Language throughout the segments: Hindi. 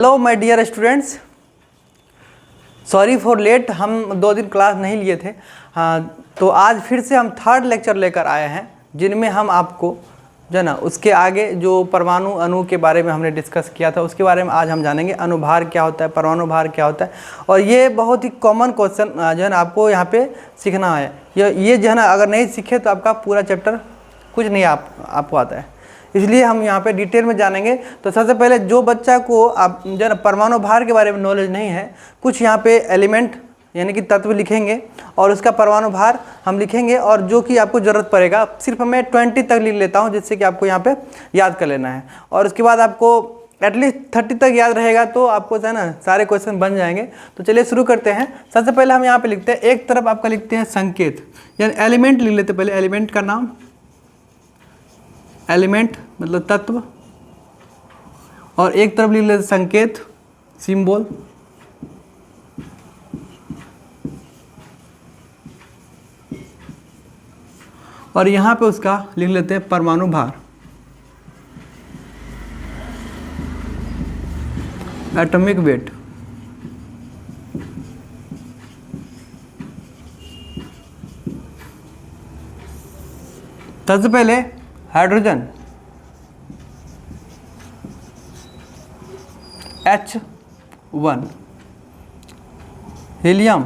Hello my dear students, sorry for late. हम 2 दिन क्लास नहीं लिए थे। हाँ, तो आज फिर से हम थर्ड लेक्चर लेकर आए हैं, जिनमें हम आपको जो ना उसके आगे जो परमाणु अणु के बारे में हमने डिस्कस किया था उसके बारे में आज हम जानेंगे। अणुभार क्या होता है, परमाणु भार क्या होता है, और ये बहुत ही कॉमन क्वेश्चन जो है ना आपको यहाँ पे सीखना है। ये जो है ना अगर नहीं सीखे तो आपका पूरा चैप्टर कुछ नहीं आपको आता है, इसलिए हम यहाँ पे डिटेल में जानेंगे। तो सबसे पहले जो बच्चा को आप जो है परमाणु भार के बारे में नॉलेज नहीं है, कुछ यहाँ पे एलिमेंट यानी कि तत्व लिखेंगे और उसका परमाणु भार हम लिखेंगे, और जो कि आपको ज़रूरत पड़ेगा सिर्फ मैं 20 तक लिख लेता हूँ, जिससे कि आपको यहाँ पे याद कर लेना है। और उसके बाद आपको एटलीस्ट 30 तक याद रहेगा तो आपको जो है ना सारे क्वेश्चन बन जाएंगे। तो चलिए शुरू करते हैं। सबसे पहले हम यहाँ पर लिखते हैं, एक तरफ आपका लिखते हैं संकेत, यानी एलिमेंट लिख लेते हैं। पहले एलिमेंट का नाम, एलिमेंट मतलब तत्व, और एक तरफ लिख लेते संकेत, सिंबल, और यहां पे उसका लिख लेते हैं परमाणु भार, एटॉमिक वेट। सबसे पहले hydrogen H1, helium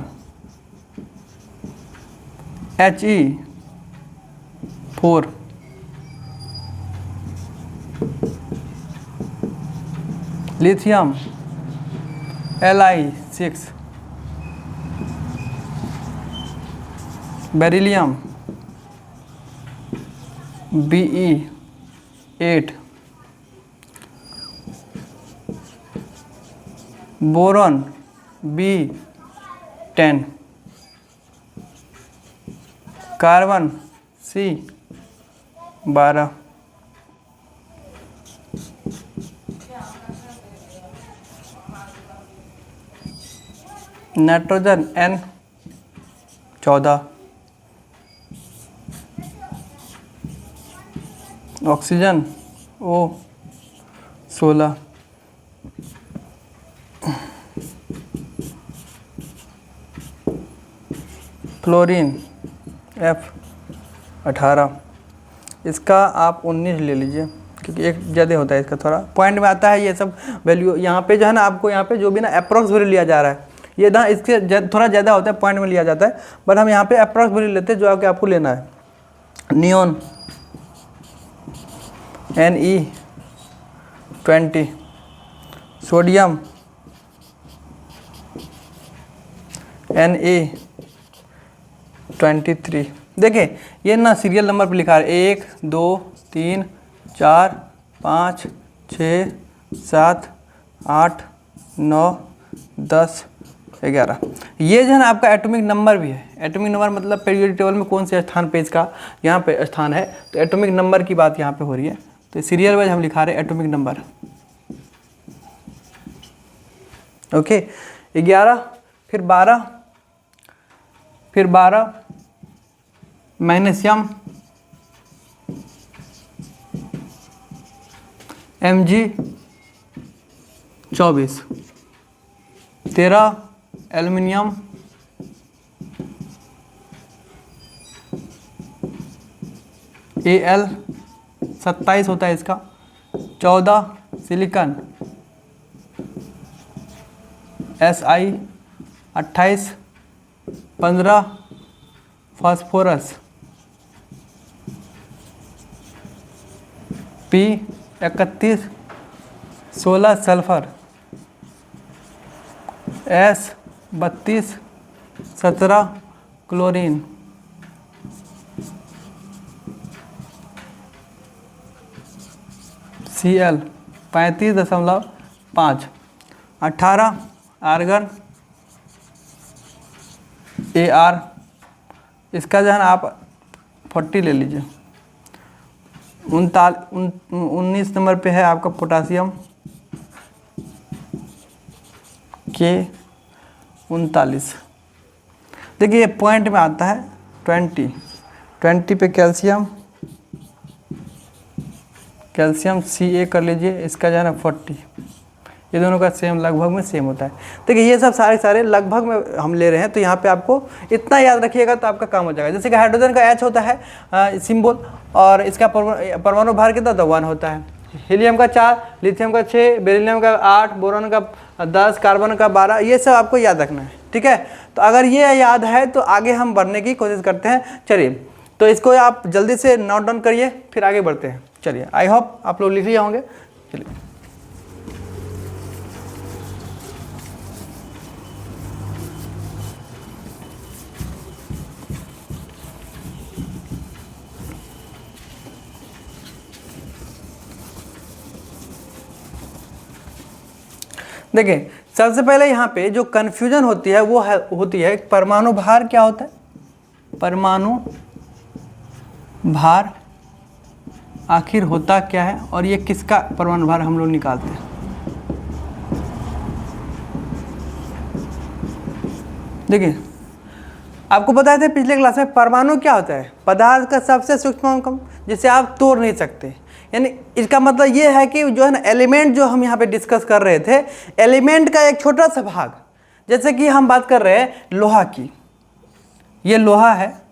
He4, lithium Li6, beryllium Be8, boron B10, carbon C12, nitrogen N14, oxygen O16, fluorine F18। इसका आप 19 ले लीजिए क्योंकि एक ज़्यादा होता है, इसका थोड़ा पॉइंट में आता है ये सब वैल्यू। यहाँ पे जो है ना आपको यहाँ पे जो भी ना अप्रॉक्स वैल्यू लिया जा रहा है, ये ना इसके थोड़ा ज़्यादा होता है, पॉइंट में लिया जाता है, बट हम यहाँ पे अप्रॉक्स वैल्यू लेते हैं जो आके आपको लेना है। Neon Ne20, sodium Na23। देखिए ये ना सीरियल नंबर पे लिखा है 1 2 3 4 5 6 7 8 9 10 11। ये जो है ना आपका एटॉमिक नंबर भी है। एटॉमिक नंबर मतलब पीरियोडिक टेबल में कौन से स्थान पे इसका यहाँ पे स्थान है, तो एटॉमिक नंबर की बात यहाँ पे हो रही है। तो सीरियल वाइज हम लिखा रहे हैं एटॉमिक नंबर। ओके, 11, फिर 12 मैग्नीशियम Mg24, 13 एल्युमिनियम Al27 होता है इसका, 14 silicon Si28, 15 phosphorus P31, 16 sulphur S32, 17 chlorine. Cl 35.5, 18 argon Ar, इसका जो है ना आप 40 ले लीजिए। 19 नंबर पे है आपका पोटासियम K39। देखिए ये पॉइंट में आता है 20 पे कैल्शियम Ca कर लीजिए, इसका जो है ना 40। ये दोनों का सेम लगभग में सेम होता है। देखिए ये सब सारे लगभग में हम ले रहे हैं, तो यहाँ पे आपको इतना याद रखिएगा तो आपका काम हो जाएगा। जैसे कि हाइड्रोजन का H होता है सिंबल, और इसका परमाणु भार कितना होता है 1 होता है। हीलियम का 4, लिथियम का 6, बेरिलियम का 8, बोरॉन का 10, कार्बन का 12, ये सब आपको याद रखना है, ठीक है। तो अगर ये याद है तो आगे हम बढ़ने की कोशिश करते हैं। चलिए तो इसको आप जल्दी से नोट डाउन करिए, फिर आगे बढ़ते हैं। चलिए आई होप आप लोग लिख लिए होंगे। चलिए देखिए, सबसे पहले यहाँ पे जो कन्फ्यूजन होती है वो होती है परमाणु भार क्या होता है। परमाणु भार आखिर होता क्या है, और ये किसका परमाणु भार हम लोग निकालते हैं। देखिए आपको बताए थे पिछले क्लास में परमाणु क्या होता है, पदार्थ का सबसे सूक्ष्म कण जिसे आप तोड़ नहीं सकते। यानी इसका मतलब ये है कि जो है ना एलिमेंट जो हम यहाँ पे डिस्कस कर रहे थे, एलिमेंट का एक छोटा सा भाग, जैसे कि हम बात कर रहे हैं लोहा की, ये लोहा है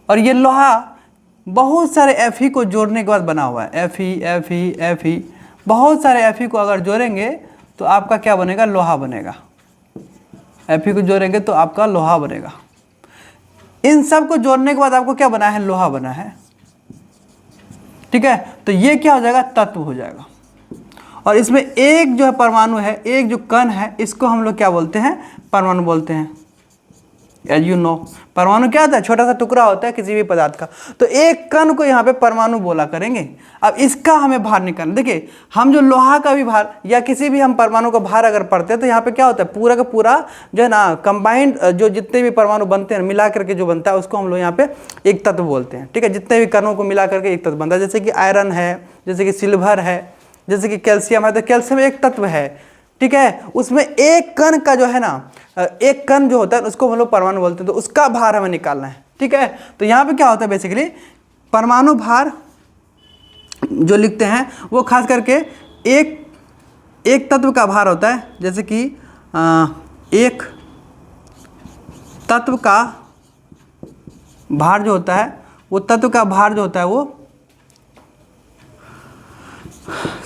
और ये लोहा बहुत सारे Fe को जोड़ने के बाद बना हुआ है। Fe बहुत सारे Fe को अगर जोड़ेंगे तो आपका क्या बनेगा, लोहा बनेगा। Fe को जोड़ेंगे तो आपका लोहा बनेगा। इन सब को जोड़ने के बाद आपको क्या बना है, लोहा बना है, ठीक है। तो ये क्या हो जाएगा, तत्व हो जाएगा। और इसमें एक जो है परमाणु है, एक जो कण है, इसको हम लोग क्या बोलते हैं, परमाणु बोलते हैं। एज यू नो परमाणु क्या होता है, छोटा सा टुकड़ा होता है किसी भी पदार्थ का। तो एक कण को यहाँ पे परमाणु बोला करेंगे। अब इसका हमें भार निकालना। देखिए हम जो लोहा का भी भार या किसी भी हम परमाणु का भार अगर पढ़ते हैं तो यहाँ पे क्या होता है, पूरा का पूरा जो है ना कंबाइंड जो जितने भी परमाणु बनते हैं मिला करके जो बनता है उसको हम लोग यहाँ पे एक तत्व बोलते हैं, ठीक है। जितने भी कणों को मिला करके एक तत्व बनता है। जैसे कि आयरन है, जैसे कि सिल्वर है, जैसे कि कैल्शियम है, तो कैल्शियम एक तत्व है, ठीक है। उसमें एक कण का जो है ना, एक कण जो होता है उसको हम लोग परमाणु बोलते हैं, तो उसका भार हमें निकालना है, ठीक है। तो यहाँ पे क्या होता है, बेसिकली परमाणु भार जो लिखते हैं वो खास करके एक तत्व का भार होता है। जैसे कि एक तत्व का भार जो होता है, वो तत्व का भार जो होता है वो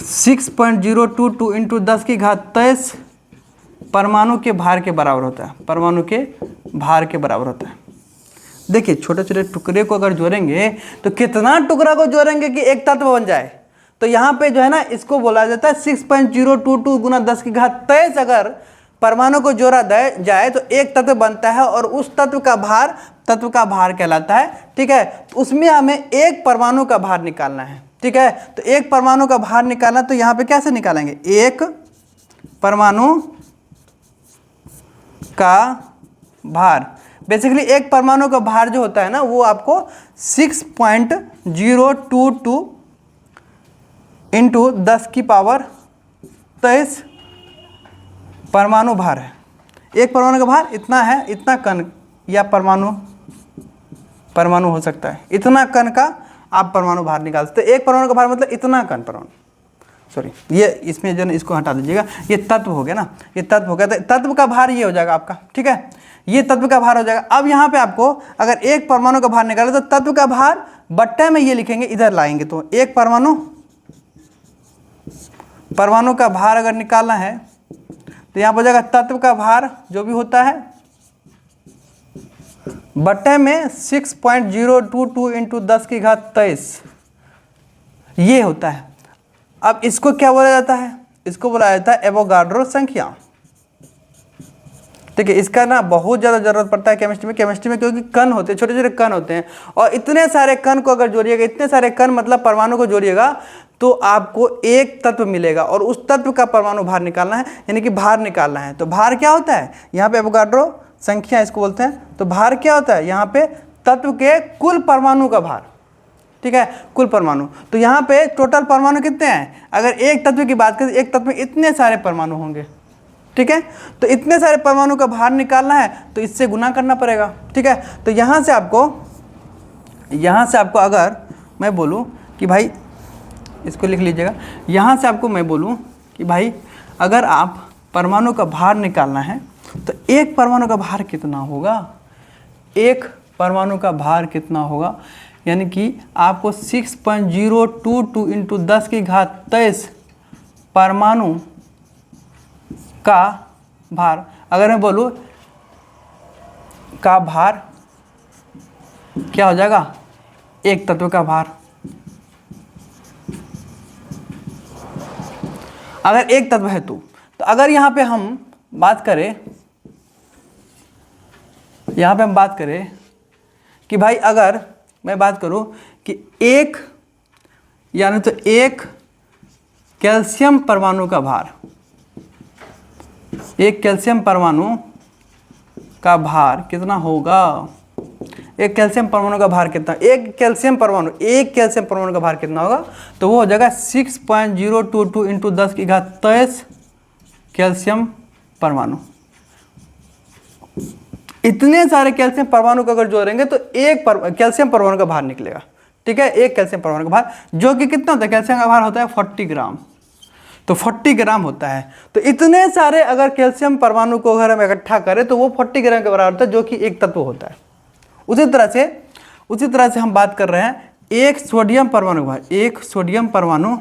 6.022 इंटू 10 की घात 23 परमाणु के भार के बराबर होता है। परमाणु के भार के बराबर होता है। देखिए छोटे छोटे टुकड़े को अगर जोड़ेंगे तो कितना टुकड़ा को जोड़ेंगे कि एक तत्व बन जाए। तो यहाँ पे जो है ना इसको बोला जाता है 6.022 गुना 10 की घात 23 अगर परमाणु को जोड़ा जाए तो एक तत्व बनता है, और उस तत्व का भार कहलाता है, ठीक है। तो उसमें हमें एक परमाणु का भार निकालना है, ठीक है। तो एक परमाणु का भार निकालना, तो यहाँ पे कैसे निकालेंगे, एक परमाणु का भार। बेसिकली एक परमाणु का भार जो होता है ना वो आपको 6.022 इंटू 10 की पावर 23 परमाणु भार है। एक परमाणु का भार इतना है, इतना कण या परमाणु हो सकता है, इतना कण का आप परमाणु भार निकाल सकते हैं। एक परमाणु का भार मतलब इतना कण परमाणु, सॉरी ये इसमें जो इसको हटा दीजिएगा, ये तत्व हो गया ना, ये तत्व हो गया। तो तत्व का भार ये हो जाएगा आपका, ठीक है, ये तत्व का भार हो जाएगा। अब यहाँ पे आपको अगर एक परमाणु का भार निकाले तो तत्व का भार बट्टे में ये लिखेंगे, इधर लाएंगे तो एक परमाणु का भार अगर निकालना है तो यहाँ पर हो जाएगा तत्व का भार जो भी होता है बट्टे में 6.022 इंटू 10 की घात 23 ये होता है। अब इसको क्या बोला जाता है, इसको बोला जाता है एवोगाड्रो संख्या। ठीक है, इसका ना बहुत ज़्यादा जरूरत पड़ता है केमिस्ट्री में क्योंकि कण होते हैं, छोटे छोटे कण होते हैं, और इतने सारे कण को अगर जोड़िएगा, इतने सारे कण मतलब परमाणु को जोड़िएगा तो आपको एक तत्व मिलेगा, और उस तत्व का परमाणु भार निकालना है, यानी कि भार निकालना है। तो भार क्या होता है, यहाँ पे एवोगाड्रो संख्या इसको बोलते हैं। तो भार क्या होता है, यहाँ पे तत्व के कुल परमाणु का भार, ठीक है, कुल परमाणु। तो यहाँ पे टोटल परमाणु कितने हैं, अगर एक तत्व की बात करें, एक तत्व में इतने सारे परमाणु होंगे, ठीक है। तो इतने सारे परमाणु का भार निकालना है तो इससे गुना करना पड़ेगा, ठीक है। तो यहाँ से आपको अगर मैं बोलूँ कि भाई इसको लिख लीजिएगा, यहाँ से आपको मैं बोलूँ कि भाई अगर आप परमाणु का भार निकालना है तो एक परमाणु का भार कितना होगा, एक परमाणु का भार कितना होगा, यानी कि आपको 6.022 इंटू 10⁻23 परमाणु का भार, अगर मैं बोलूँ का भार क्या हो जाएगा, एक तत्व का भार। अगर एक तत्व है तो अगर यहाँ पे हम बात करें, यहाँ पे हम बात करें कि भाई अगर मैं बात करूँ कि एक यानी तो एक कैल्शियम परमाणु का भार, एक कैल्शियम परमाणु का भार कितना होगा, एक कैल्शियम परमाणु का भार कितना, एक कैल्शियम परमाणु का भार कितना होगा, तो वो हो जाएगा 6.022 इंटू 10⁻23 कैल्शियम परमाणु। इतने सारे कैल्शियम परमाणु को अगर जोड़ेंगे तो एक कैल्शियम परमाणु का भार निकलेगा। ठीक है, एक कैल्शियम परमाणु का भार जो कि कितना होता है, कैल्शियम का भार होता है 40 ग्राम, तो 40 ग्राम होता है। तो इतने सारे अगर कैल्शियम परमाणु को अगर हम इकट्ठा करें तो वो 40 ग्राम के बराबर होता है, जो कि एक तत्व होता है। उसी तरह से हम बात कर रहे हैं एक सोडियम परमाणु का भार, एक सोडियम परमाणु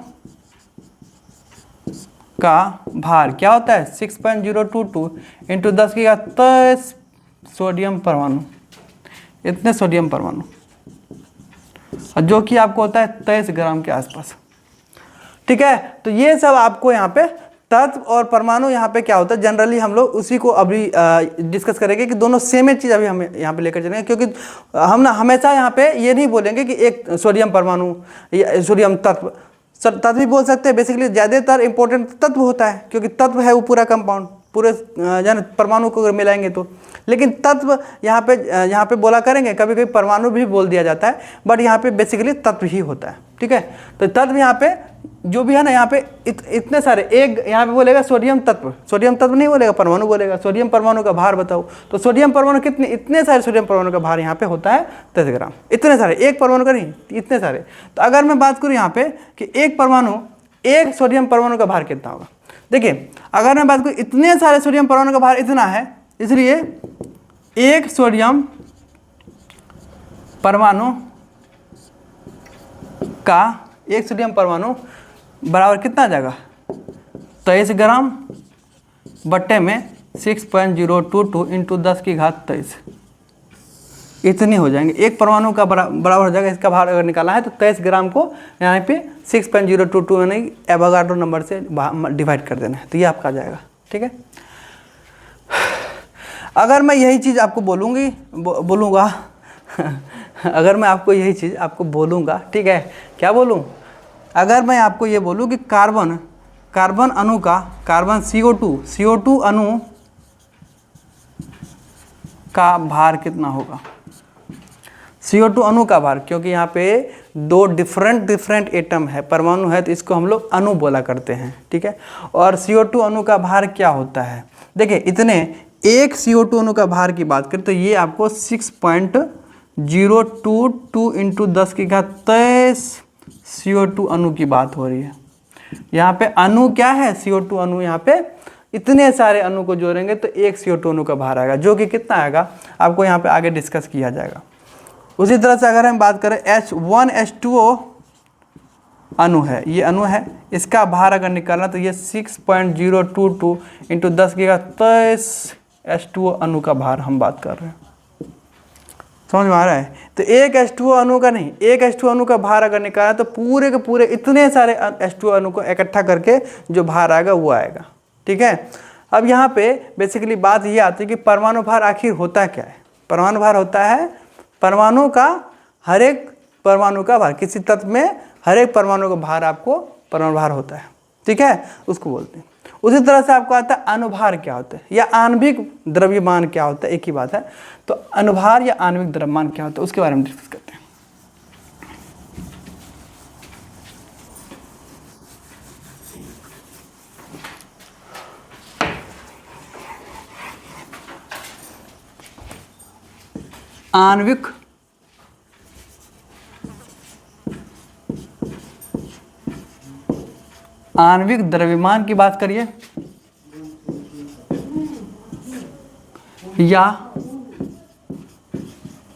का भार क्या होता है 6.022 इंटू 10⁻23 सोडियम परमाणु, इतने सोडियम परमाणु, और जो कि आपको होता है 23 ग्राम के आसपास। ठीक है, तो ये सब आपको यहाँ पे तत्व और परमाणु यहाँ पे क्या होता है, जनरली हम लोग उसी को अभी डिस्कस करेंगे कि दोनों सेम ही चीज़ अभी हम यहाँ पे लेकर चलेंगे, क्योंकि हम ना हमेशा यहाँ पे ये नहीं बोलेंगे कि एक सोडियम परमाणु या सोडियम तत्व भी बोल सकते हैं। बेसिकली ज़्यादातर इंपॉर्टेंट तत्व होता है, क्योंकि तत्व है वो पूरा कंपाउंड, पूरे जान परमाणु को अगर मिलाएंगे तो। लेकिन तत्व यहाँ पे बोला करेंगे, कभी कभी परमाणु भी बोल दिया जाता है, बट यहाँ पे बेसिकली तत्व ही होता है। ठीक है, तो तत्व यहाँ पे जो भी है ना, यहाँ पे इतने सारे, एक यहाँ पे बोलेगा सोडियम तत्व नहीं बोलेगा, परमाणु बोलेगा। सोडियम परमाणु का भार बताओ, तो सोडियम परमाणु कितने, इतने सारे सोडियम परमाणु का भार यहाँ पे होता है 23 ग्राम। इतने सारे, एक परमाणु का नहीं, इतने सारे। तो अगर मैं बात करूँ यहाँ पे कि एक सोडियम परमाणु का भार कितना होगा, देखिए अगर मैं बात करूँ इतने सारे सोडियम परमाणु का भार इतना है, इसलिए एक सोडियम परमाणु बराबर कितना आ जाएगा 23 ग्राम बट्टे में 6.022 इंटू 10⁻23, इतनी हो जाएंगे। एक परमाणु का बराबर हो जाएगा, इसका भार अगर निकाला है तो 23 ग्राम को यहाँ पे 6.022 यानी एवोगाड्रो नंबर से डिवाइड कर देना है, तो ये आपका आ जाएगा। ठीक है, अगर मैं यही चीज़ आपको बोलूँगा अगर मैं आपको यही चीज़ आपको बोलूँगा, ठीक है, क्या बोलूँ, अगर मैं आपको ये बोलूँ कि कार्बन अणु का, कार्बन CO2 अणु का भार कितना होगा, CO2 अणु का भार, क्योंकि यहाँ पे दो डिफरेंट एटम है, परमाणु है, तो इसको हम लोग अणु बोला करते हैं। ठीक है, और CO2 अणु का भार क्या होता है, देखिए इतने, एक CO2 अणु का भार की बात करें तो ये आपको 6.022 इंटू 10⁻23 CO2 अणु की बात हो रही है। यहाँ पे अणु क्या है, CO2 अणु, यहाँ पे इतने सारे अणु को जोड़ेंगे तो एक CO2 अणु का भार आएगा, जो कि कितना आएगा आपको यहाँ पे आगे डिस्कस किया जाएगा। उसी तरह से अगर हम बात करें H1H2O अणु है, ये अणु है, इसका भार अगर निकालना तो ये 6.022 इंटू 10⁻23 H2O अणु का भार हम बात कर रहे हैं। समझ में आ रहा है, तो एक H2O अणु का नहीं, एक H2O अणु का भार अगर निकालना तो पूरे के पूरे इतने सारे H2O अणु को इकट्ठा करके जो भार आएगा वो आएगा। ठीक है, अब यहाँ पे बेसिकली बात ये आती है कि परमाणु भार आखिर होता क्या है। परमाणु भार होता है परमाणु का, हर एक परमाणु का भार, किसी तत्व में हर एक परमाणु का भार आपको परमाणु भार होता है। ठीक है, उसको बोलते हैं। उसी तरह से आपको आता है अनुभार क्या होता है, या आणविक द्रव्यमान क्या होता है, एक ही बात है। तो अनुभार या आणविक द्रव्यमान क्या होता है उसके बारे में डिस्कस करते हैं। आणविक द्रव्यमान की बात करिए या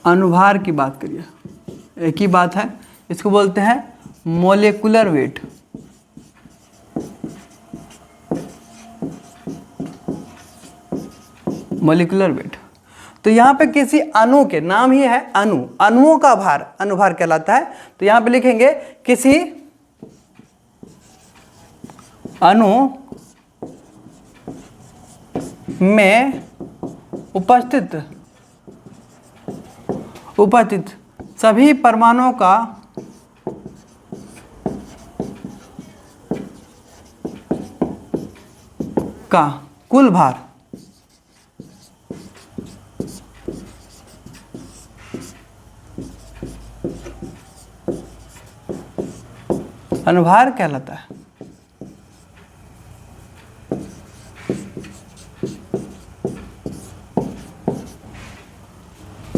अनुभार की बात करिए, एक ही बात है, इसको बोलते हैं मोलेकुलर वेट। Molecular weight. तो यहाँ पे किसी अणु के, नाम ही है अणु, अणुओं का भार अनुभार कहलाता है। तो यहाँ पे लिखेंगे किसी अणु में उपस्थित सभी परमाणुओं का कुल भार अनुभार कहलाता है।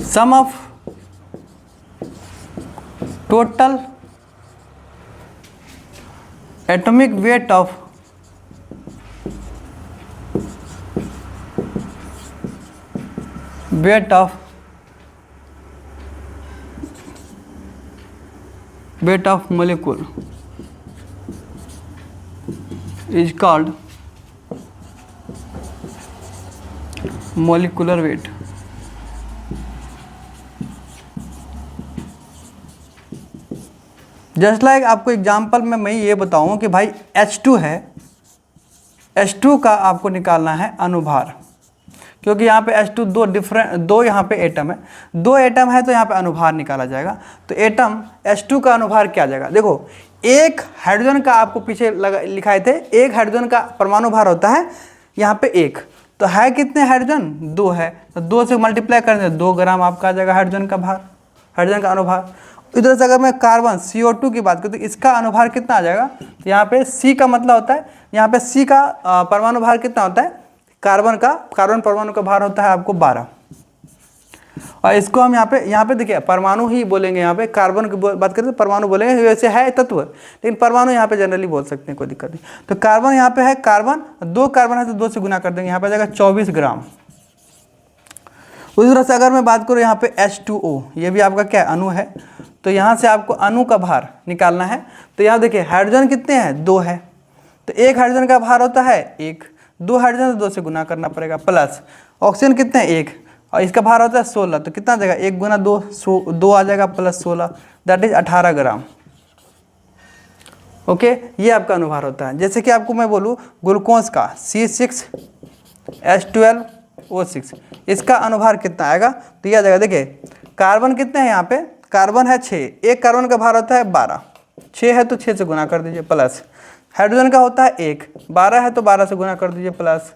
Sum of total atomic weight of molecule is called molecular weight। Just like आपको एग्जाम्पल में मैं ये बताऊँ कि भाई H2 है, H2 का आपको निकालना है अनुभार, क्योंकि यहाँ पे H2 दो यहाँ पे एटम है, दो एटम है तो यहाँ पे अनुभार निकाला जाएगा। तो एटम H2 का अनुभार क्या आ जाएगा, देखो एक हाइड्रोजन का आपको पीछे लिखाए थे, एक हाइड्रोजन का परमाणु भार होता है यहाँ पे एक, तो है कितने हाइड्रोजन, 2 है, तो 2 से मल्टीप्लाई करेंगे 2 ग्राम आपका आ जाएगा हाइड्रोजन का भार, हाइड्रोजन का अनुभार। इधर से अगर मैं कार्बन CO2 की बात करूँ तो इसका अनुभार कितना आ जाएगा, तो यहाँ पे C का मतलब होता है, यहाँ पे C का परमाणु भार कितना होता है, कार्बन परमाणु का भार होता है आपको 12। और इसको हम यहाँ पे देखिए परमाणु ही बोलेंगे, यहाँ पे कार्बन की बात करें तो परमाणु बोलेंगे, वैसे है तत्व लेकिन परमाणु यहाँ पे जनरली बोल सकते हैं, कोई दिक्कत नहीं। तो कार्बन यहाँ पे है, कार्बन 2 कार्बन है तो 2 से गुना कर देंगे, यहाँ पे आ जाएगा 24 ग्राम। उसी तरह से अगर मैं बात करूँ यहाँ पे H2O, ये भी आपका क्या अणु है, तो यहाँ से आपको अणु का भार निकालना है। तो यहाँ देखिए हाइड्रोजन कितने हैं, 2 है, तो एक हाइड्रोजन का भार होता है 1, 2 हाइड्रोजन तो 2 से गुना करना पड़ेगा, प्लस ऑक्सीजन कितने हैं 1 और इसका भार होता है 16, तो कितना आ जाएगा 1 गुना 2 आ जाएगा plus 16, that is 18 gram. Okay, ये आपका अनुभार होता है। जैसे कि आपको मैं बोलूँ ग्लूकोज का C6H12O6, इसका अनुभार कितना आएगा, तो ये आ जाएगा, देखिए कार्बन कितने हैं यहाँ पे, कार्बन है 6, एक कार्बन का भार होता है 12, 6 है तो 6 से गुना कर दीजिए, प्लस हाइड्रोजन का होता है 1, 12 है तो 12 से गुना कर दीजिए, प्लस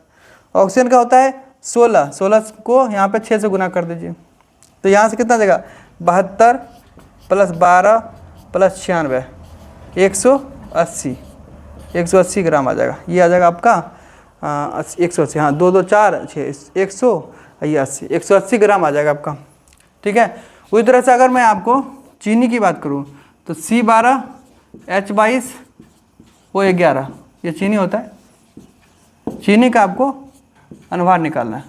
ऑक्सीजन का होता है 16, 16 को यहाँ पे 6 से गुना कर दीजिए, तो यहाँ से कितना देगा 72 प्लस 12 प्लस 96 180 ग्राम आ जाएगा। ये आ जाएगा आपका 180, हाँ 2 2 4 6 180 180 ग्राम आ जाएगा आपका, ठीक है। उसी तरह से अगर मैं आपको चीनी की बात करूँ तो C12H22O11, ये चीनी होता है, चीनी का आपको अनुभार निकालना है,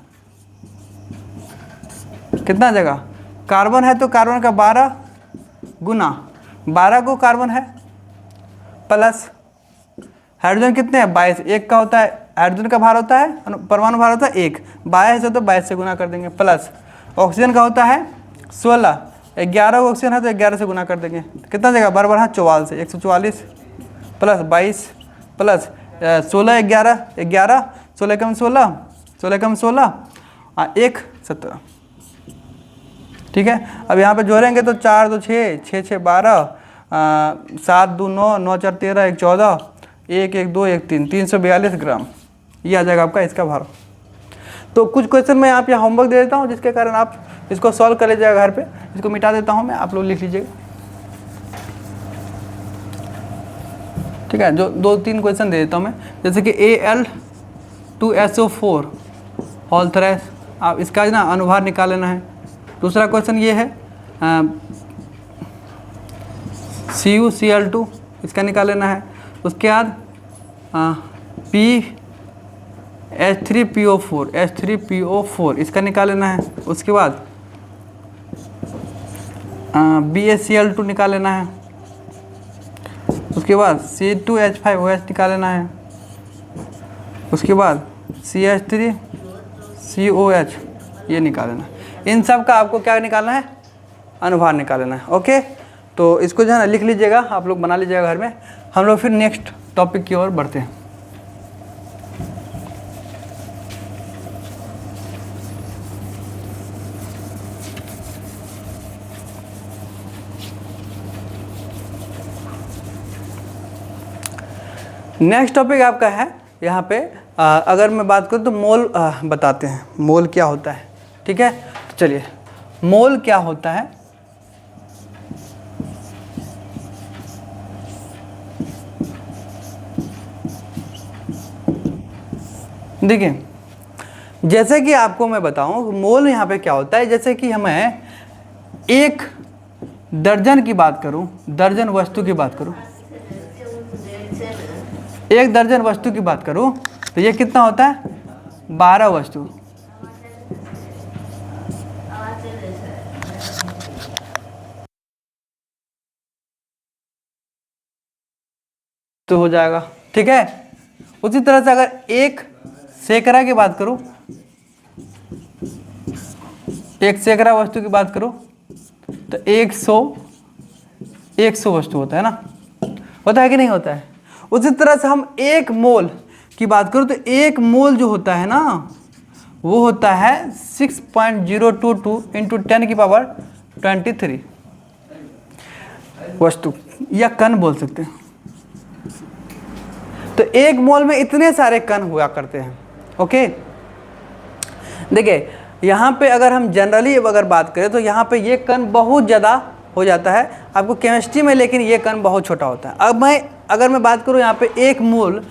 कितना आ जाएगा, कार्बन है तो कार्बन का 12 गुना 12 को कार्बन है, प्लस हाइड्रोजन कितने हैं 22, एक का होता है हाइड्रोजन का भार होता है, परमाणु भार होता है 1, 22 है तो 22 से गुना कर देंगे, प्लस ऑक्सीजन का होता है 16, 11 ऑक्सीजन है तो 11 से गुना कर देंगे, कितना देगा बराबर है 44, 144 प्लस 22 प्लस 16 11 11 16 कम 16 16 कम 16 1 17, ठीक है। अब यहाँ पे जोड़ेंगे तो 4 2 6 6 6 12 7 2 9 9 4 13 1 14 1 1 2 1 3 342 ग्राम, ये आ जाएगा आपका इसका भार। तो कुछ क्वेश्चन मैं आप यहाँ होमवर्क दे देता हूँ जिसके कारण आप इसको सॉल्व कर लीजिएगा घर पे, इसको मिटा देता हूँ मैं, आप लोग लिख लीजिएगा, ठीक है। जो 2-3 क्वेश्चन दे देता हूँ मैं, जैसे कि Al2SO4 होल थ्राइस, आप इसका ना अनुभार निकाल लेना है। दूसरा क्वेश्चन ये है CuCl2, इसका निकाल लेना है। उसके बाद H3PO4 इसका निकाल लेना है। उसके बाद BaCl2 निकाल लेना है। उसके बाद C2H5OH निकाल लेना है। उसके बाद CH3COH ये निकाल लेना है। इन सब का आपको क्या निकालना है, अनुभार निकाल लेना है। ओके, तो इसको जो है ना लिख लीजिएगा, आप लोग बना लीजिएगा घर में। हम लोग फिर नेक्स्ट टॉपिक की ओर बढ़ते हैं। नेक्स्ट टॉपिक आपका है यहाँ पे अगर मैं बात करूँ तो मोल बताते हैं, मोल क्या होता है। ठीक है, तो चलिए मोल क्या होता है। देखिए, जैसे कि आपको मैं बताऊं मोल यहाँ पे क्या होता है। जैसे कि हमें एक दर्जन की बात करूं, दर्जन वस्तु की बात करूं, एक दर्जन वस्तु की बात करूं तो ये कितना होता है, 12 वस्तु। तो हो जाएगा। ठीक है, उसी तरह से अगर एक सैकड़ा की बात करूं, एक सैकड़ा वस्तु की बात करूं तो 100 वस्तु होता है ना, होता है कि नहीं होता है। उसी तरह से हम एक मोल की बात करूं तो एक मोल जो होता है ना वो होता है 6.022 इंटू 10⁻23 वस्तु या कण बोल सकते हैं। तो एक मोल में इतने सारे कण हुआ करते हैं। ओके, देखिए यहाँ पे अगर हम जनरली अगर बात करें तो यहाँ पे ये कण बहुत ज़्यादा हो जाता है आपको केमिस्ट्री में, लेकिन ये कण बहुत छोटा होता है। अब अगर मैं बात करूँ यहाँ पे एक मोल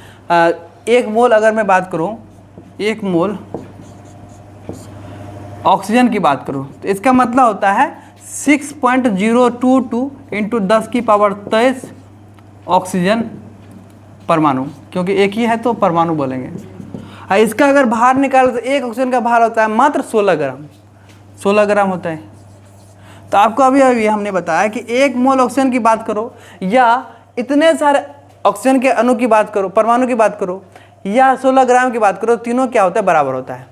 अगर मैं बात करूँ, एक मोल ऑक्सीजन की बात करूँ तो इसका मतलब होता है 6.022 इंटू 10⁻23 ऑक्सीजन परमाणु, क्योंकि एक ही है तो परमाणु बोलेंगे। इसका अगर भार निकालो तो एक ऑक्सीजन का भार होता है मात्र 16 ग्राम, 16 ग्राम होता है। तो आपको अभी हमने बताया कि एक मोल ऑक्सीजन की बात करो या इतने सारे ऑक्सीजन के अणु की बात करो, परमाणु की बात करो, या 16 ग्राम की बात करो, तीनों क्या होता है, बराबर होता है।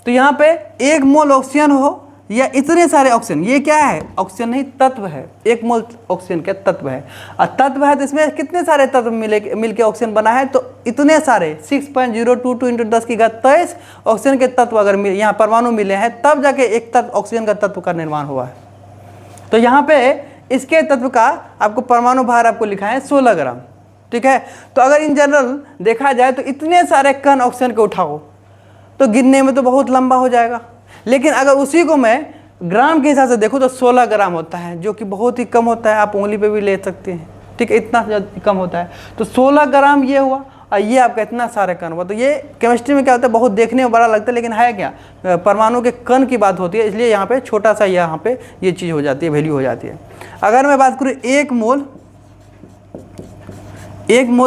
तो यहाँ पे एक मोल ऑक्सीजन हो या इतने सारे ऑक्सीजन, ये क्या है, ऑक्सीजन नहीं तत्व है। एक मोल ऑक्सीजन का तत्व है, और तत्व है तो इसमें कितने सारे तत्व मिलके ऑक्सीजन बना है, तो इतने सारे 6.022 इंटू 10⁻23 ऑक्सीजन के तत्व अगर यहाँ परमाणु मिले हैं तब जाके एक तत्व ऑक्सीजन का तत्व का निर्माण हुआ है। तो यहाँ पे इसके तत्व का आपको परमाणु भार आपको लिखा है 16 ग्राम। ठीक है, तो अगर इन जनरल देखा जाए तो इतने सारे कण ऑक्सीजन के उठाओ तो गिनने में तो बहुत लंबा हो जाएगा, लेकिन अगर उसी को मैं ग्राम के हिसाब से देखूँ तो 16 ग्राम होता है, जो कि बहुत ही कम होता है। आप उंगली पे भी ले सकते हैं। ठीक है, इतना कम होता है। तो 16 ग्राम ये हुआ और ये आपका इतना सारे कण हुआ। तो ये केमिस्ट्री में क्या होता है, बहुत देखने में बड़ा लगता है, लेकिन है क्या, परमाणु के कण की बात होती है, इसलिए यहाँ पे छोटा सा यहाँ पे ये चीज़ हो जाती है, वैल्यू हो जाती है। अगर मैं बात करूँ एक मोल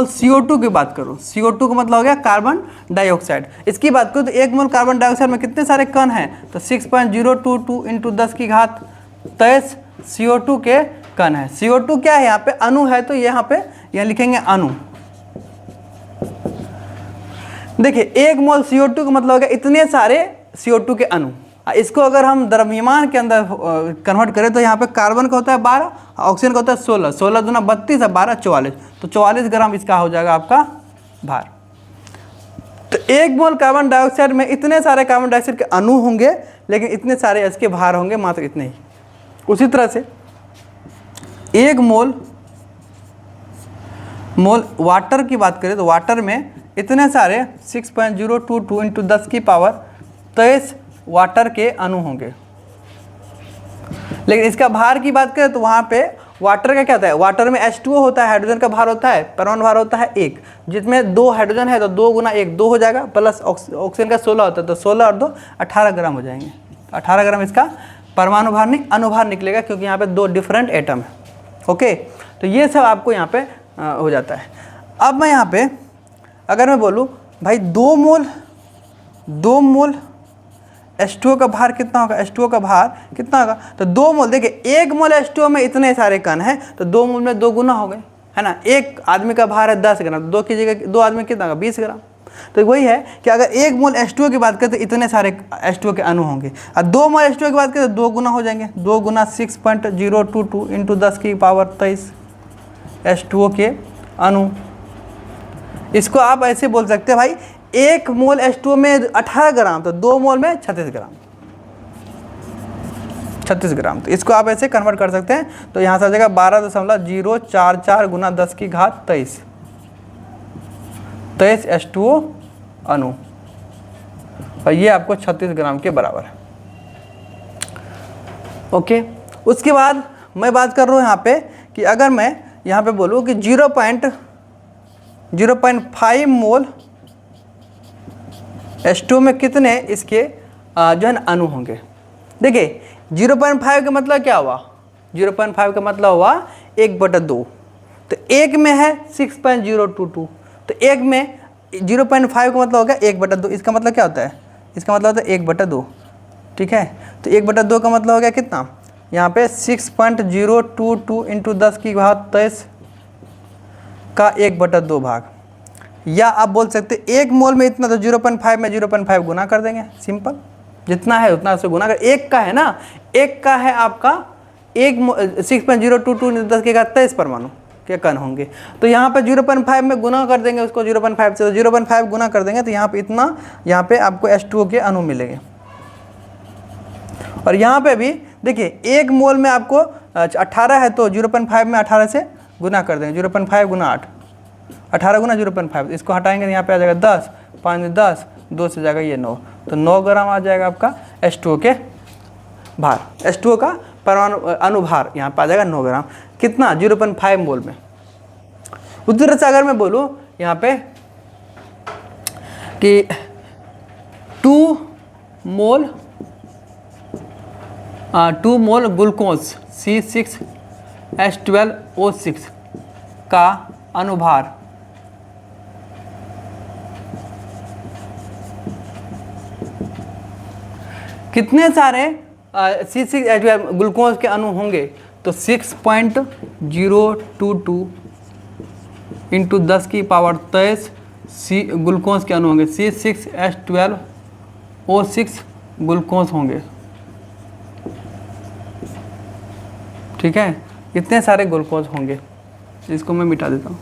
CO2 की बात करूँ, CO2 का मतलब हो गया कार्बन डाइऑक्साइड। इसकी बात करूँ तो एक मोल कार्बन डाइऑक्साइड में कितने सारे कण हैं, तो 6.022 इंटू 10⁻23 CO2 के कण है। CO2 क्या है, यहाँ पे अणु है, तो यहाँ पे यहाँ लिखेंगे अणु। देखिए एक मोल CO2 का मतलब हो गया इतने सारे CO2 के अणु। इसको अगर हम द्रव्यमान के अंदर कन्वर्ट करें तो यहाँ पे कार्बन का होता है 12, ऑक्सीजन का होता है 16, 16 दूना 32 और 12 44, तो 44 ग्राम इसका हो जाएगा आपका भार। तो एक मोल कार्बन डाइऑक्साइड में इतने सारे कार्बन डाइऑक्साइड के अणु होंगे, लेकिन इतने सारे इसके भार होंगे मात्र इतने ही। उसी तरह से एक मोल वाटर की बात करें तो वाटर में इतने सारे 6.022 इंटू 10⁻23 वाटर के अणु होंगे, लेकिन इसका भार की बात करें तो वहाँ पे वाटर का क्या होता है, वाटर में H2O होता है, हाइड्रोजन का भार होता है, परमाणु भार होता है 1, जिसमें 2 हाइड्रोजन है तो 2 गुना 1 2 हो जाएगा, प्लस ऑक्सीजन का 16 होता है तो 16 और 2 18 ग्राम हो जाएंगे। 18 ग्राम इसका परमाणु भार नहीं अनुभार निकलेगा, क्योंकि यहाँ पे 2 डिफरेंट एटम है। ओके, तो ये सब आपको यहाँ पे हो जाता है। अब मैं यहाँ पे अगर मैं बोलूँ भाई 2 मोल 2 मोल H2O का भार कितना होगा, H2O का भार कितना होगा, तो 2 मोल, देखिए 1 मोल H2O में इतने सारे कण हैं तो 2 मोल में 2 गुना हो गए, है ना। एक आदमी का भार है 10 ग्राम, 2 की जगह 2 आदमी कितना होगा 20 ग्राम। तो वही है कि अगर 1 मोल H2O की बात करें तो इतने सारे H2O के अणु होंगे, और 2 मोल H2O की बात करें तो 2 गुना हो जाएंगे, 2 गुना 6.022 इंटू 10 की पावर 23 H2O के अणु। इसको आप ऐसे बोल सकते हैं भाई 1 मोल H2O में 18 ग्राम तो 2 मोल में 36 ग्राम, 36 ग्राम। तो इसको आप ऐसे कन्वर्ट कर सकते हैं, तो यहाँ से आ जाएगा 12.044 गुना 10 की घात 23 H2O अणु, और ये आपको 36 ग्राम के बराबर है। ओके, उसके बाद मैं बात कर रहा हूँ यहाँ पे कि अगर मैं यहाँ पे बोलूँ कि 0.5 मोल H2O में कितने इसके जो है ना अणु होंगे। देखिए 0.5 का मतलब क्या हुआ, 0.5 का मतलब हुआ 1/2, तो एक में है 6.022, तो एक में 0.5 का मतलब हो गया 1/2, इसका मतलब क्या होता है, इसका मतलब होता है 1/2, ठीक है। तो 1/2 का मतलब हो गया कितना, यहाँ पे 6.022 इंटू 10 की घात 23 का 1/2 भाग, या आप बोल सकते 1 मोल में इतना, तो 0.5 में 0.5 गुना कर देंगे, सिंपल, जितना है उतना से गुना कर, एक का है ना, एक का है आपका 6.022 इंटू 10 की घात 23 परमाणु के कण होंगे, तो यहाँ पे 0.5 में गुना कर देंगे उसको 0.5 से, तो 0.5 गुना कर देंगे तो यहाँ पे इतना, यहाँ पे आपको H2O के अणु मिलेंगे। और यहाँ पे भी देखिए 1 मोल में आपको 18 है तो 0.5 में 18 से गुना कर देंगे, 0.5 गुना 8, 18 गुना 0.5, इसको हटाएंगे तो यहाँ पे आ जाएगा 10, 5 10, 2 से जाएगा ये 9, तो 9 ग्राम आ जाएगा आपका H2O के भार, H2O का परमाणु अनुभार यहाँ पे आ जाएगा 9 ग्राम, कितना 0.5 मोल में। उसी तरह से अगर मैं बोलूँ यहाँ पे कि 2 मोल ग्लूकोज C6H12O6 का अनुभार कितने सारे C6H12 ग्लूकोज के अणु होंगे, तो 6.022 इंटू 10 की पावर 23 ग्लूकोज के अणु होंगे, C6H12O6 ग्लूकोज होंगे, ठीक है। इतने सारे ग्लूकोज होंगे, इसको मैं मिटा देता हूँ,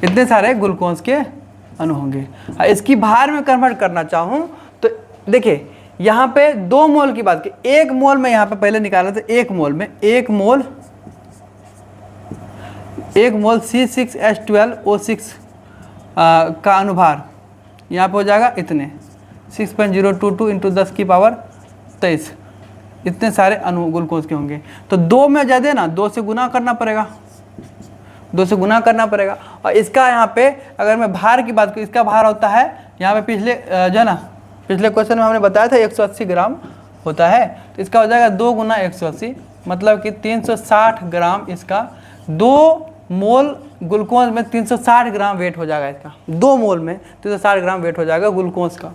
इतने सारे ग्लूकोज के अणु होंगे। इसकी भार में कन्वर्ट करना चाहूँ तो देखिए यहाँ पे 2 मोल की बात की, 1 मोल में यहाँ पे पहले निकाला था, 1 मोल में 1 मोल C6H12O6 का अनुभार यहाँ पे हो जाएगा इतने 6.022 इंटू 10 की पावर 23, इतने सारे अणु ग्लूकोज के होंगे। तो 2 में ज़्यादा ना, 2 से गुना करना पड़ेगा, 2 से गुना करना पड़ेगा। और इसका यहाँ पे अगर मैं भार की बात करूँ, इसका भार होता है यहाँ पे पिछले जो है ना, पिछले क्वेश्चन में हमने बताया था 180 ग्राम होता है, तो इसका हो जाएगा 2 गुना 180, मतलब कि 360 ग्राम, इसका 2 मोल ग्लूकोज में 360 ग्राम वेट हो जाएगा, इसका 2 मोल में 360 ग्राम वेट हो जाएगा ग्लूकोज का,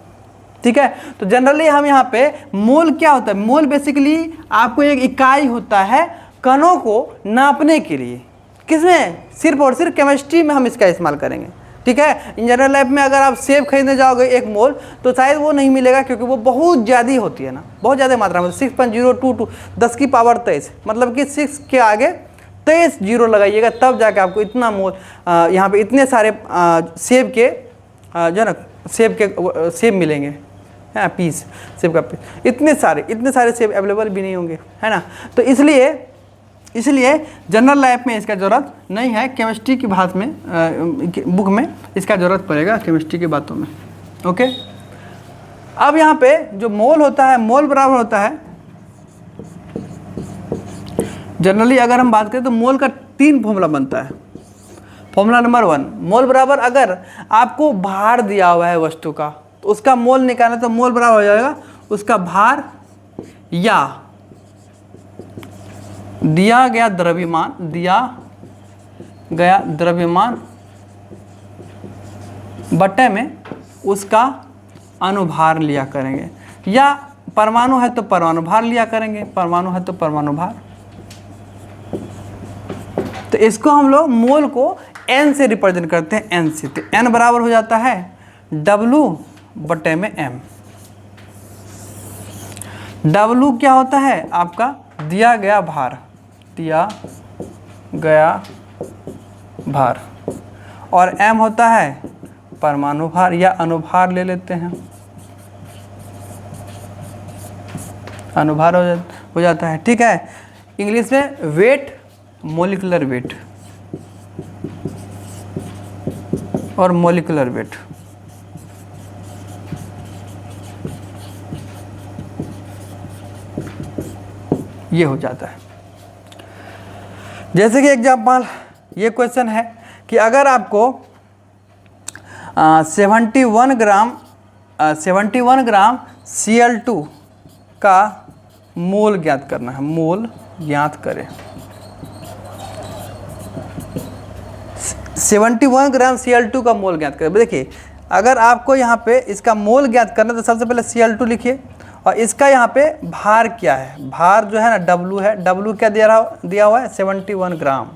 ठीक है। तो जनरली हम यहाँ पे मोल क्या होता है, मोल बेसिकली आपको एक इकाई होता है कणों को नापने के लिए, किसमें, सिर्फ और सिर्फ केमिस्ट्री में हम इसका इस्तेमाल करेंगे, ठीक है। इन जनरल लाइफ में अगर आप सेब खरीदने जाओगे 1 मोल तो शायद वो नहीं मिलेगा, क्योंकि वो बहुत ज़्यादा होती है ना, बहुत ज़्यादा मात्रा में, 6.022 10 की पावर 23, मतलब कि 6 के आगे 23 जीरो लगाइएगा तब जाके आपको इतना मोल यहाँ पे इतने सारे सेब के जो है ना, सेब मिलेंगे, है पीस, सेब का पीस, इतने सारे सेब अवेलेबल भी नहीं होंगे, है ना। तो इसलिए जनरल लाइफ में इसका ज़रूरत नहीं है, केमिस्ट्री की बात में बुक में इसका ज़रूरत पड़ेगा, केमिस्ट्री की बातों में, ओके। अब यहाँ पे जो मोल होता है, मोल बराबर होता है, जनरली अगर हम बात करें तो मोल का 3 फॉर्मूला बनता है। फॉर्मूला नंबर 1, मोल बराबर अगर आपको भार दिया हुआ है वस्तु का तो उसका मोल निकालना, तो मोल बराबर हो जाएगा उसका भार या दिया गया द्रव्यमान बटे में उसका अनुभार लिया करेंगे, या परमाणु है तो परमाणु भार लिया करेंगे, परमाणु है तो परमाणु भार। तो इसको हम लोग मोल को n से रिप्रेजेंट करते हैं, n से। तो n बराबर हो जाता है W बटे में m। W क्या होता है? आपका दिया गया भार, दिया गया भार, और m होता है परमाणु भार या अनुभार ले लेते हैं, अनुभार हो जाता है। ठीक है, इंग्लिश में वेट, मोलिकुलर वेट और मोलिकुलर वेट। ये हो जाता है। जैसे कि एग्जाम्पल ये क्वेश्चन है कि अगर आपको 71 ग्राम Cl2 का मोल ज्ञात करना है, मोल ज्ञात करें। 71 ग्राम Cl2 का मोल ज्ञात करें। देखिए, अगर आपको यहाँ पे इसका मोल ज्ञात करना है तो सबसे पहले Cl2 लिखिए, और इसका यहाँ पे भार क्या है? भार जो है ना W है। W क्या दिया हुआ है? 71 ग्राम।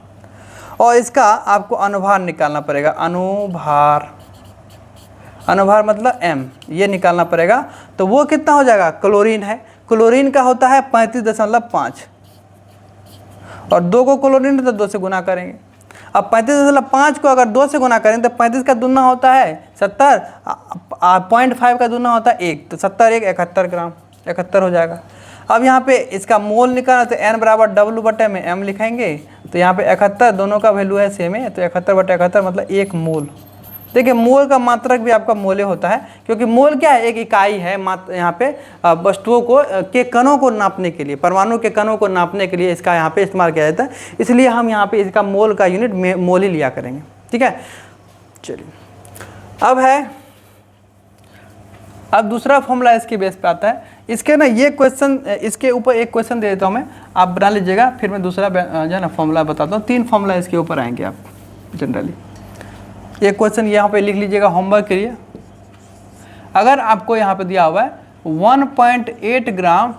और इसका आपको अनुभार निकालना पड़ेगा, अनुभार, अनुभार मतलब M, ये निकालना पड़ेगा। तो वो कितना हो जाएगा? क्लोरीन है, क्लोरीन का होता है 35.5, और 2 को क्लोरीन है तो 2 से गुना करेंगे। अब 35.5 को अगर 2 से गुना करें तो 35 का दूना होता है 70, 0.5 का दूना होता है 1, तो 70 1 71 ग्राम, 71 हो जाएगा। अब यहाँ पे इसका मोल निकालना तो n बराबर W बटे में m लिखेंगे। तो यहाँ पे 71, दोनों का वैल्यू है सेम है, तो 71 बटे 71 मतलब 1 मोल। देखिए, मोल का मात्रक भी आपका मोले होता है, क्योंकि मोल क्या है? एक इकाई है यहाँ पे वस्तुओं को के कणों को नापने के लिए, परमाणु के कणों को नापने के लिए इसका यहाँ पे इस्तेमाल किया जाता है। इसलिए हम यहाँ पे इसका मोल का यूनिट मोल ही लिया करेंगे। ठीक है, चलिए अब दूसरा फॉर्मूला इसके बेस पे आता है। इसके ना ये क्वेश्चन, इसके ऊपर एक क्वेश्चन दे देता हूँ मैं, आप बना लीजिएगा, फिर मैं दूसरा जो है ना फॉर्मूला बताता हूँ। 3 फॉर्मूला इसके ऊपर आएंगे आपको जनरली। एक क्वेश्चन यहाँ पे लिख लीजिएगा होमवर्क के लिए। अगर आपको यहाँ पे दिया हुआ है 1.8 ग्राम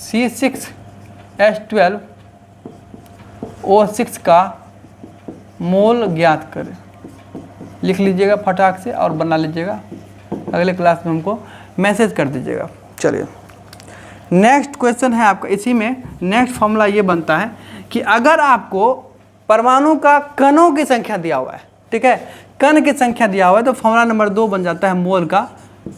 C6H12O6 का मोल ज्ञात करें, लिख लीजिएगा फटाक से और बना लीजिएगा। अगले क्लास में हमको मैसेज कर दीजिएगा। चलिए, नेक्स्ट क्वेश्चन है आपका, इसी में नेक्स्ट फॉर्मूला ये बनता है कि अगर आपको परमाणु का कणों की संख्या दिया हुआ है, ठीक है, कण की संख्या दिया हुआ है, तो फॉर्मूला नंबर 2 बन जाता है मोल का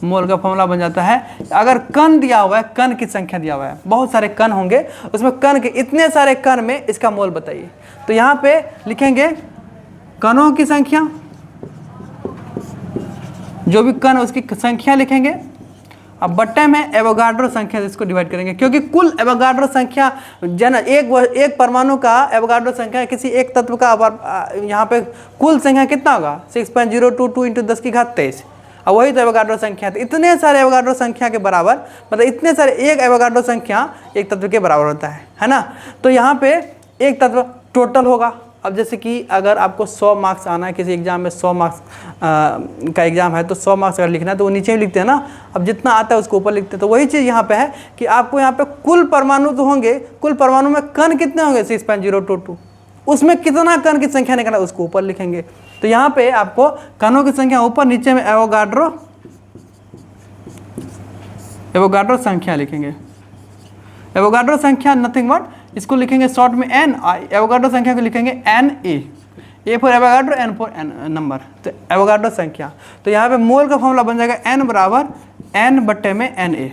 फॉर्मूला बन जाता है। अगर कण दिया हुआ है, कण की संख्या दिया हुआ है, बहुत सारे कण होंगे, उसमें कण के इतने सारे कण में इसका मोल बताइए। तो यहाँ पे लिखेंगे कणों की संख्या, जो भी कण उसकी संख्या लिखेंगे। अब बट्टे में एवोगाड्रो संख्या से इसको डिवाइड करेंगे, क्योंकि कुल एवोगाड्रो संख्या जन एक परमाणु का एवोगाड्रो संख्या किसी एक तत्व का यहाँ पे कुल संख्या कितना होगा? 6.022 × 10 की घात 23। अब वही तो एवोगाड्रो संख्या है। इतने सारे एवोगाड्रो संख्या के बराबर, मतलब इतने सारे एक एवोगाड्रो संख्या एक तत्व के बराबर होता है ना। तो यहाँ पे एक तत्व टोटल होगा। अब जैसे कि अगर आपको 100 मार्क्स आना है, किसी एग्जाम में 100 मार्क्स का एग्जाम है, तो 100 मार्क्स अगर लिखना है तो वो नीचे भी लिखते हैं ना। अब जितना आता है उसको ऊपर लिखते हैं। तो वही चीज़ यहाँ पे है कि आपको यहाँ पे कुल परमाणु तो होंगे, कुल परमाणु में कण कितने होंगे? 6.022। उसमें कितना कण की संख्या निकला उसको ऊपर लिखेंगे। तो यहाँ पे आपको कणों की संख्या ऊपर, नीचे में एवोगाड्रो संख्या लिखेंगे। एवोगाड्रो संख्या नथिंग बट, इसको लिखेंगे शॉर्ट में n, एवोगाड्रो संख्या को लिखेंगे Na, A for Avogadro, N for number, तो एवोगाड्रो संख्या। तो यहाँ पे मोल का फॉर्मूला बन जाएगा n बराबर n बट्टे में Na,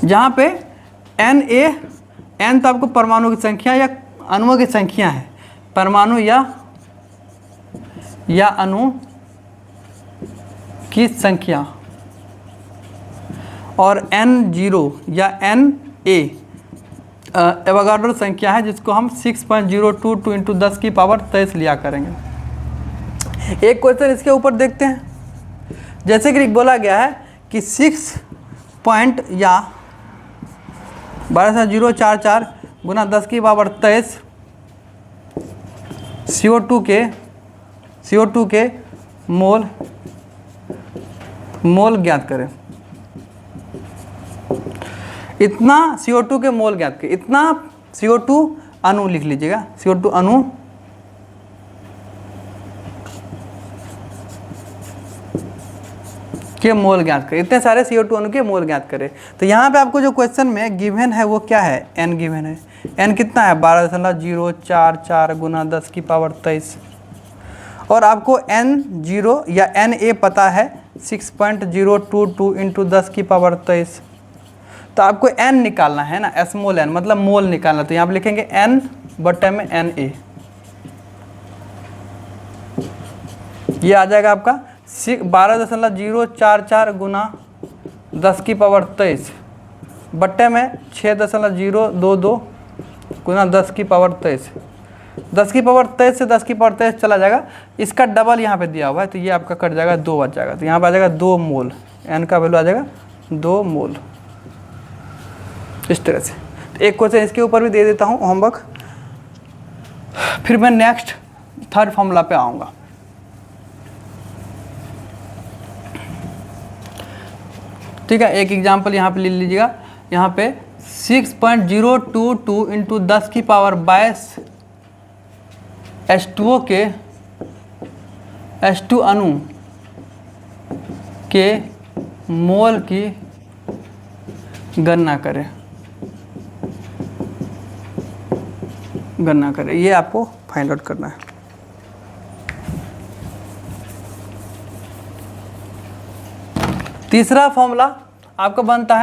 जहाँ पे n तो आपको परमाणु की संख्या या अणुओं की संख्या है, परमाणु या अणु की संख्या, और n0 या Na एवोगाड्रो संख्या है, जिसको हम 6.022 × 10 की पावर 23 लिया करेंगे। एक क्वेश्चन इसके ऊपर देखते हैं। जैसे कि बोला गया है कि 12.044 × 10 की पावर 23 CO2 के CO2 के मोल ज्ञात करें। इतना CO2 के मोल ज्ञात करें, इतना CO2 अणु लिख लीजिएगा, CO2 अणु के मोल ज्ञात करें, इतने सारे CO2 अणु के मोल ज्ञात करें। तो यहाँ पे आपको जो क्वेश्चन में गिवन है वो क्या है, n गिवन है। n कितना है 12.044 गुना 10 की पावर 23, और आपको n0 या na पता है 6.022 इंटू 10 की पावर 23। तो आपको n निकालना है ना, स्मॉल n मतलब मोल निकालना। तो यहाँ पे लिखेंगे n बटे में na, ये आ जाएगा आपका 12.044 गुना 10 की पावर 23 बट्टे में 6.022 गुना 10 की पावर 23। 10 की पावर 23 से 10 की पावर 23 चला जाएगा, इसका डबल यहाँ पे दिया हुआ है, तो ये आपका कट जाएगा, 2 बच जाएगा। तो यहाँ पे आ जाएगा 2 मोल, n का वैल्यू आ जाएगा 2 मोल। इस तरह से एक क्वेश्चन इसके ऊपर भी दे देता हूँ होमवर्क, फिर मैं नेक्स्ट थर्ड फॉर्मूला पे आऊँगा। ठीक है, एक एग्जाम्पल यहाँ पे ले लीजिएगा। यहाँ पे 6.022 इंटू 10 की पावर 22 H2O के H2 अणु के मोल की गणना करें, ये आपको फाइंड आउट करना है। तीसरा फॉर्मूला आपका बनता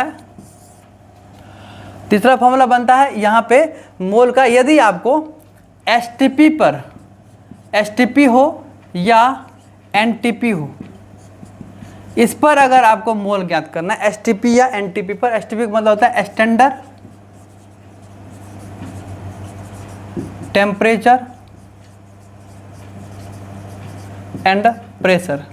है, यहाँ पे मोल का, यदि आपको एसटीपी हो या एनटीपी हो, इस पर अगर आपको मोल ज्ञात करना है, एसटीपी या एनटीपी पर। एसटीपी का मतलब होता है स्टैंडर्ड टेम्परेचर एंड प्रेशर।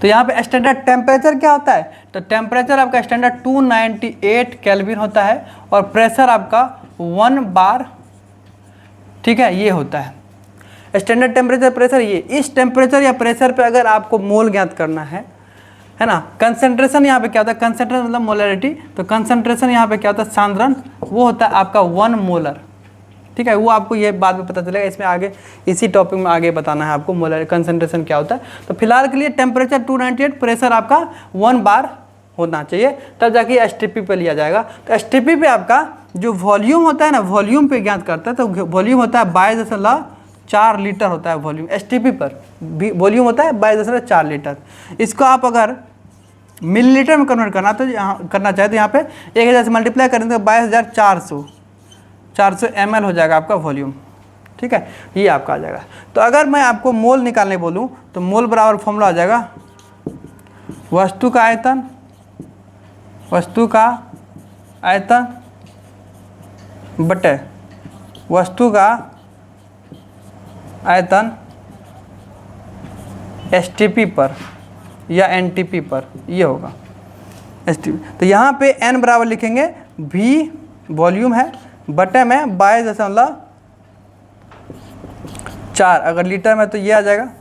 तो यहाँ पे स्टैंडर्ड टेम्परेचर क्या होता है, तो टेम्परेचर आपका स्टैंडर्ड 298 केल्विन होता है, और प्रेशर आपका 1 बार, ठीक है, ये होता है स्टैंडर्ड टेम्परेचर प्रेशर। ये इस टेम्परेचर या प्रेशर पे अगर आपको मोल ज्ञात करना है ना। कंसंट्रेशन यहाँ पे क्या होता है, कंसंट्रेशन मतलब मोलरिटी, तो कंसंट्रेशन यहाँ पे क्या होता है, सांद्रण, वो होता है आपका 1 मोलर। ठीक है, वो आपको ये बाद में पता चलेगा, इसमें आगे इसी टॉपिक में आगे बताना है आपको मोलर कंसंट्रेशन क्या होता है। तो फिलहाल के लिए टेम्परेचर 298, प्रेशर आपका 1 बार होना चाहिए, तब जाके एसटीपी पे लिया जाएगा। तो एसटीपी पे आपका जो वॉल्यूम होता है ना, वॉल्यूम पे ज्ञात करता है, तो वॉल्यूम होता है 22.4 लीटर होता है वॉल्यूम। एसटीपी पर वॉल्यूम होता है 22.4 लीटर। इसको आप अगर मिलीलीटर में कन्वर्ट करना तो यहाँ करना चाहे तो यहाँ पे 1000 से मल्टीप्लाई करें तो 22,400 ml हो जाएगा आपका वॉल्यूम। ठीक है, ये आपका आ जाएगा। तो अगर मैं आपको मोल निकालने बोलूँ तो मोल बराबर फॉर्मूला आ जाएगा वस्तु का आयतन बटे वस्तु का आयतन एसटीपी पर या एनटीपी पर, ये होगा एसटीपी। तो यहाँ पे एन बराबर लिखेंगे, भी वॉल्यूम है, बटे में 22.4, अगर लीटर में तो ये आ जाएगा,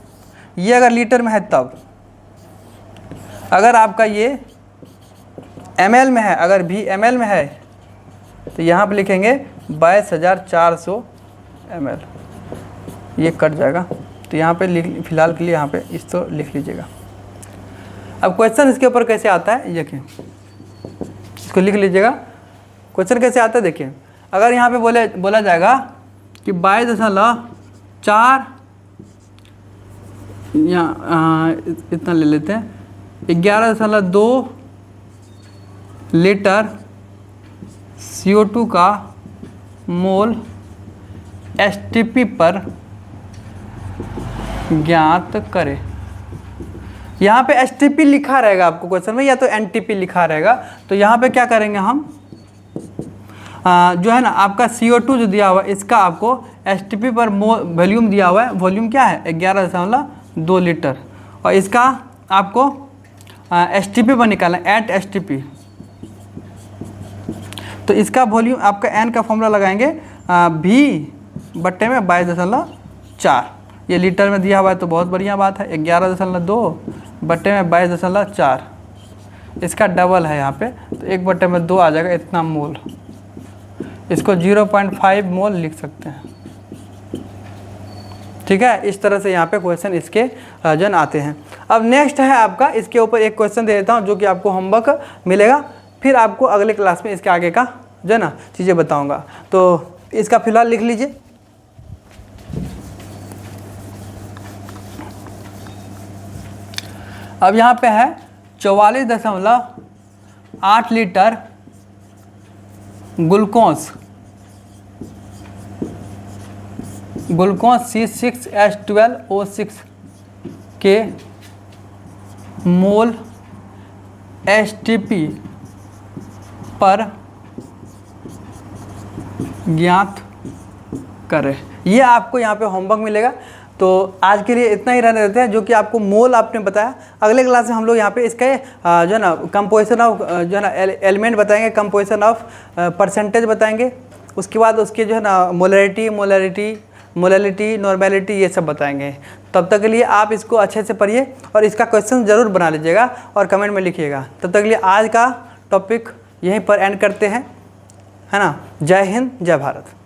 ये अगर लीटर में है तब। अगर आपका ये ml में है, अगर भी ml में है तो यहाँ पे लिखेंगे 22,400 ml, ये कट जाएगा। तो यहाँ पे फिलहाल के लिए यहाँ पे इसको लिख लीजिएगा। अब क्वेश्चन इसके ऊपर कैसे आता है, देखिए, इसको लिख लीजिएगा। क्वेश्चन कैसे आता है देखिए, अगर यहाँ पे बोला जाएगा कि 22.4 यहाँ इतना ले लेते हैं, 11.2 लीटर CO2 का मोल एसटीपी पर ज्ञात करें। यहाँ पे एसटीपी लिखा रहेगा आपको क्वेश्चन में, या तो एनटीपी लिखा रहेगा। तो यहाँ पे क्या करेंगे हम, जो है ना आपका CO2 जो दिया हुआ है, इसका आपको एसटीपी पर वॉल्यूम दिया हुआ है, वॉल्यूम क्या है 11.2 लीटर, और इसका आपको एसटीपी पर निकालना है, एट एसटीपी। तो इसका वॉल्यूम आपका एन का फॉर्मूला लगाएंगे भी बट्टे में 22.4 4। ये लीटर में दिया हुआ है तो बहुत बढ़िया बात है। 11.2 बटे में 22.4, इसका डबल है यहाँ पे, तो 1/2 आ जाएगा इतना मोल। इसको 0.5 मोल लिख सकते हैं। ठीक है, इस तरह से यहाँ पे क्वेश्चन इसके जन आते हैं। अब नेक्स्ट है आपका, इसके ऊपर एक क्वेश्चन दे देता हूँ जो कि आपको होमवर्क मिलेगा, फिर आपको अगले क्लास में इसके आगे का जो है ना चीज़ें बताऊँगा। तो इसका फिलहाल लिख लीजिए। अब यहाँ पे है 44.8 लीटर ग्लूकोज C6H12O6 के मोल STP पर ज्ञात करें। ये आपको यहाँ पे होमवर्क मिलेगा। तो आज के लिए इतना ही रहने देते हैं, जो कि आपको मोल आपने बताया। अगले क्लास में हम लोग यहाँ पे इसके जो है ना कंपोजिशन ऑफ जो है ना एलिमेंट बताएंगे, कंपोजिशन ऑफ परसेंटेज बताएंगे, उसके बाद उसके जो है ना मोलैलिटी, नॉर्मेलिटी, ये सब बताएंगे। तब तक के लिए आप इसको अच्छे से पढ़िए और इसका क्वेश्चन ज़रूर बना लीजिएगा और कमेंट में लिखिएगा। तब तक के लिए आज का टॉपिक यहीं पर एंड करते हैं, है ना। जय हिंद, जय भारत।